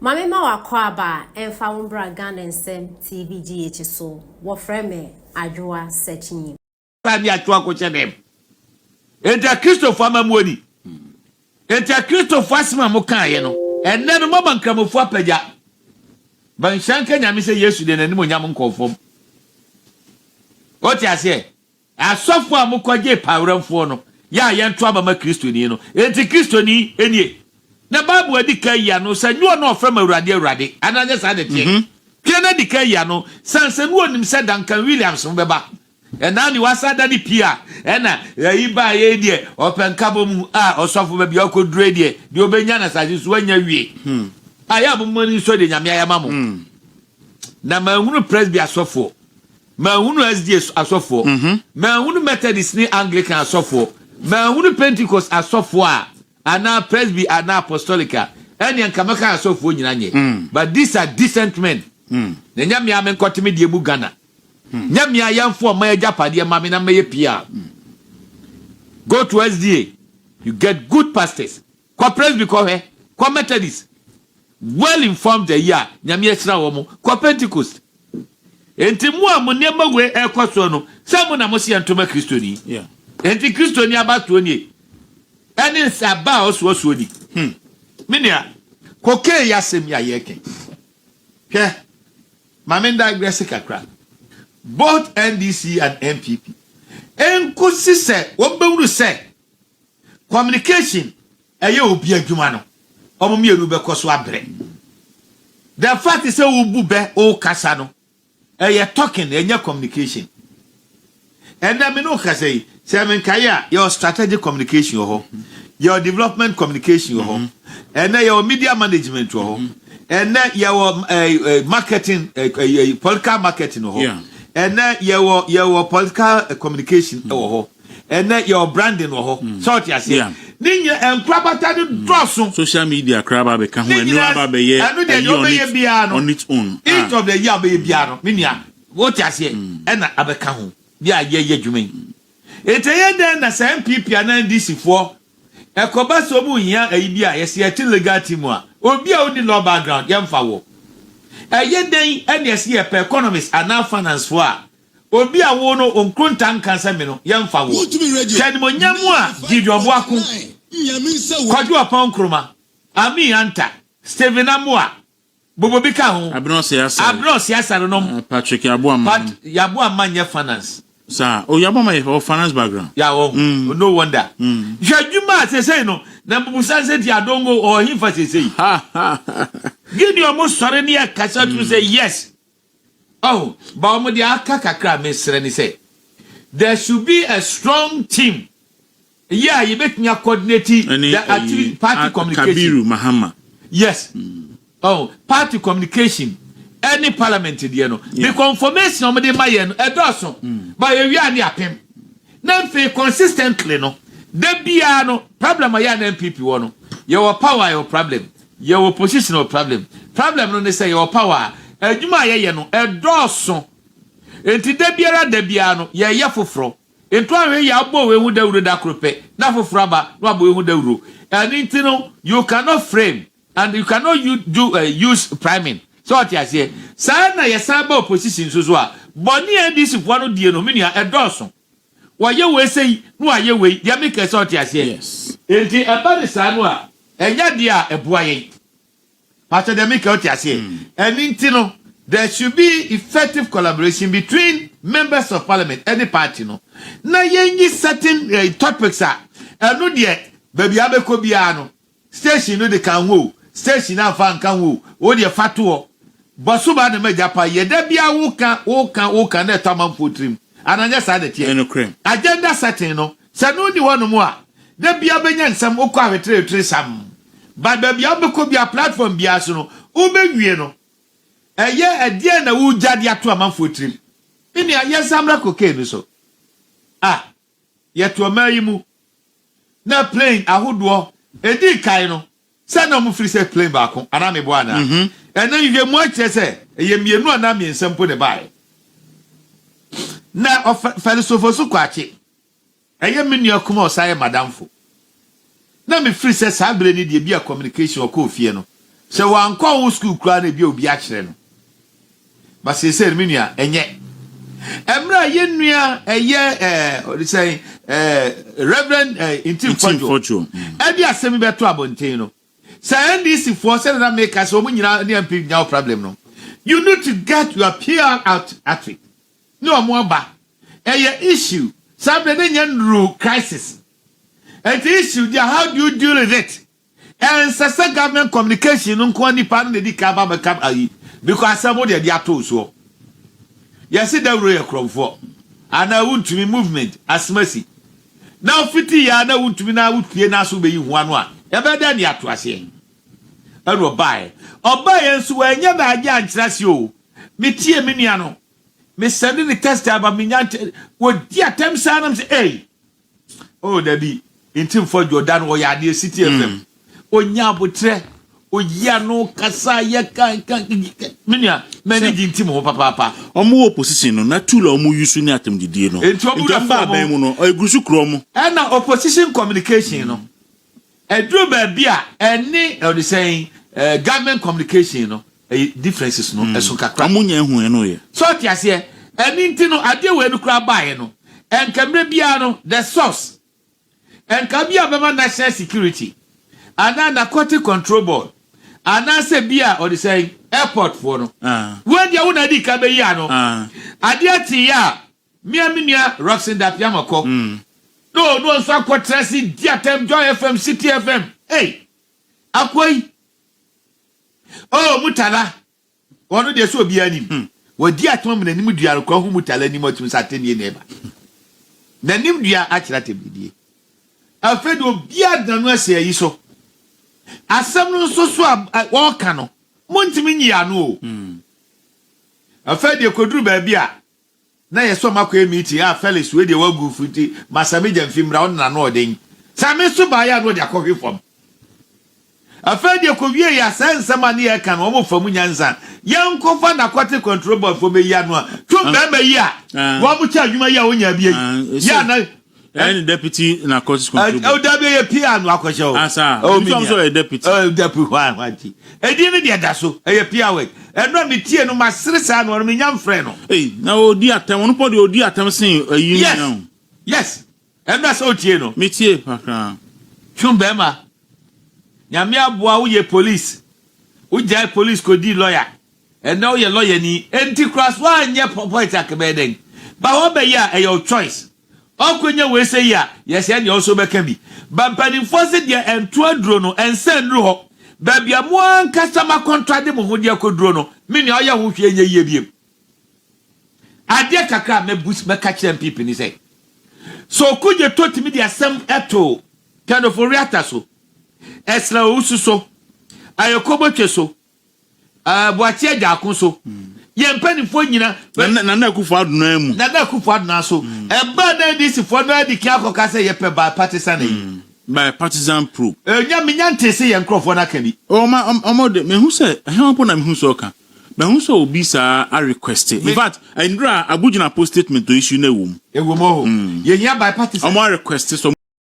Mami ma wakwaba emfa wombra Ghana nsem TVGH so wo frame adwoa searching. Abi atwa ko chedem. Enta Christopher amamuoni. Enta Christopher asema mo kan ye no. Enne no mo bankramofo apagya. Ban shanka nyame se Yesu de nanim onyam nkofom. Oti ase. Asofo amokoje pawramfo no. Ya yento abama Kristoni no. Enti Kristoni enie. Na Bible adika ya no sa nyo no oframa urade ananya sa de tie. Kena dika ya no sanse no onim se Duncan Williams mbeba. Ena ni wasada ni pia ena iba ye die openkabo mu osofo ba bia okodure die de obenya na saje so anya wie. Aya bo mani so de nyame ayama mo. Na mahunu presby asofo. Mahunu SDS asofo. Mahunu Methodist ni Anglican asofo. Mahunu Pentecost asofo ana presby ana apostolica eni ankamaka asofo nyina nye. But these are decent men. Na nyame ame nkotime de mu Ghana. Nyame ayamfo ma japade ma me na meye pia. Go to SDA. You get good pastors. Kwa presby ko he, kwa Methodist. Well informed the year. Nyame esra wo mo. Kwa Pentecost. Enti mu amonema we ekoso no. Samu na mo se antoma Kristoni. Yeah. Enti Kristoni abato ni. Eni saba oso ni. Minia. Koke yasem ya yeke. Ke. Mamenda agrese kakra. Both NDC and MPP. Enkosi se wobewuru se communication eye obi adwuma no. Omomi eru be koso abre. The fact is say wo be o kasa no. Eye talking enya communication. And I mean no kasa yi. Say men kaya your strategic communication ho. Your development communication ho. And your media management ho. And your marketing political marketing ho. Yeah. And your political communication ho. And your branding ho. So you say. Ninya enkrabata de drosso social media kraba be ka ho enu aba be ye on its own. Each of the year be bia no. Ninya what you say na abeka ho. Bia ye dwumen. Eteye den na MPP and NDC for ekoba so mu hia ayi bia ye se ati legal team a obi a odi law background yemfa wo. Eye den ene se ye per economist and finance for a obi a wo no onkruntan kansa me no yemfa wo. Kedi mo nyamu a Gideon Boaku kwaju apon kroma ami anta Steven Amua bobobika ho Abno siasa no Patrick Yaboama nye finance sa o Yaboama for finance background ya wo no wonder jaduma say no na bubusan say dia dongo or him fa say Gideon mo sore ne akasa to say yes. Oh ba mo dia kakakra mesre ni say there should be a strong team. Yeah, you make me coordinate the party communication. Kabiru Mahama. Yes. Oh, party communication. Any parliament there no. The confirmation of the mayen edoso. But you are near pem. Then consistently no. The bia no problem ya na MPP wono. Your power your problem. Your position or problem. Problem no say your power. Adwuma ye no edoso. Enti de bia no ye foforo. Into ahwe ya abo we hu dawuro da krope na foforo aba no abo we hu dawuro and into no you cannot frame and you cannot use priming so what you say say na yesa ba opposition so a boni NDC fo no die no menua edoso wo ye we sei no aye we dia make so what you say yes enti aba de sa no a enya dia eboa yen pastor dia make what you say and into no there should be effective collaboration between members of parliament, any party, no. Na yenyi certain topics are, no dear, baby abeko biano, station no de can woo, station fan can woo, o dear fatuo, basuba de majapa, ye debia woka, ne tamam putrim, and I just added here, agenda certain no, sanu di one more, debia benyan some okwa tre some, but baby abeko bia platform biasuno, ube eye adie na wu jade ato amanfo trim ini aye samra cocaine so ye to amayimu na plane ahodo edi kai no se na mo free say plane ba ko ana me bo ana ena ywe mu ache se eye mienu ana me nsampo de bai na philosopher so kwache eye menu akuma osaye madamfo na me free say sabre ni de bia communication o ko fie no So one call school crowd be obi achre no. But say me nua enye. Emra ye nua eye say Reverend Intim Fojo. Ebi asemi beto abonten no. Say NDC for say that make us omo nyina ne MP nya problem no. You need to get your PR out at it. No more ba. Issue. Something in crisis. And the issue there, how do you deal with it? And sasa government communication no kwani pan de dikaba makam ayi because somebody dey ato so. Yes, see that royal cromfo. And I want to be movement as mercy. Now 50 ya na want to be na wotie na so be hu anu a. Ya be da ne ato ase. E ro buy. Oba yenso anya ba agya ankyerase o. Me tie me nua no. Me send the test about me nyante wo di atem sanam say hey. Oh Dabi, Intim for Jordan wo ya de City FM. Onya abotre oya no kasa ye kan menia manage Intim ho papa. Omo opposition no na tool omo use ni atem didie no. Nti ba ban mu no egusu kro mu. E na opposition communication no. Edru ba bia eni o dey saying government communication no differences no eso kakra. Amunya hu e no ye. So tiase eni nti no ade we no kra baaye no. Enkamre bia no the source. Enkabia bema national security. Ana narcotic control board. Ana se bia or the saying airport for no. When dia una di ka be ya no. Ade ati ya miamia Roxin da piamako. No so akwatrasi diatem Joy FM City FM. Hey. Akwai. Oh mutala. Wono de so bia nim. Wo di atom na nim dua ko hu mutala nim atum sateni neba. Na nim dua akira tebidie. Afedo bia danu ase yi so. Asem no so wo ka no. Montimi nyia no o. Afedo koduru ba bia na yeso makwa meeting a Felix we de wagu futi masame jamfimra on na no oden. Same so ba ya no de akọhwe fom. Afedo ko wie ya sensema ne ya ka no mo fam nyanza. Yankofa na kwate control board fo be ya no a. Tu ba yi a. Wo mu cha adwuma ya onya bia yi. Ya na any deputy na court control. Oh, that be a piano, Akosho. Asa. Oh, me also a deputy. Oh, deputy one. E didn't get that so. E piano. E no me tie no masresa no me nyam frɛ no. Hey, na odi atem, no podi odi atem sen ayi now. Yes. E no so tie no. Me tie pakra. Chumbema. Nyame aboa wo ye police. Wo jai police ko di lawyer. E na wo ye lawyer ni enti cross one nye point akebeden. Ba wo be ya e your choice. Okonya we say ya yes ya also beka bi bampani force dia ento aduro no ensa ndru ho ba bia mo an customer contract mo ho dia koduro no me ne oya ho hwe nya yie biem ade kakra me boost me catch them people ni say so kuje toti me dia sam eto kind of reactor so esla ususo ayokobo tweso boatie ja akon so ye mpanifo nyina na kufu aduna mu na kufu aduna so eba na dis fo no adi kia koka se ye pe by partisan by partisan pro nya menya ntese ye nkrofo na ka bi o de me hu se he po na me hu so ka me hu so obi sa a request in fact Indra Abujina post statement to issue na wom ho ye nya by partisan o mo request so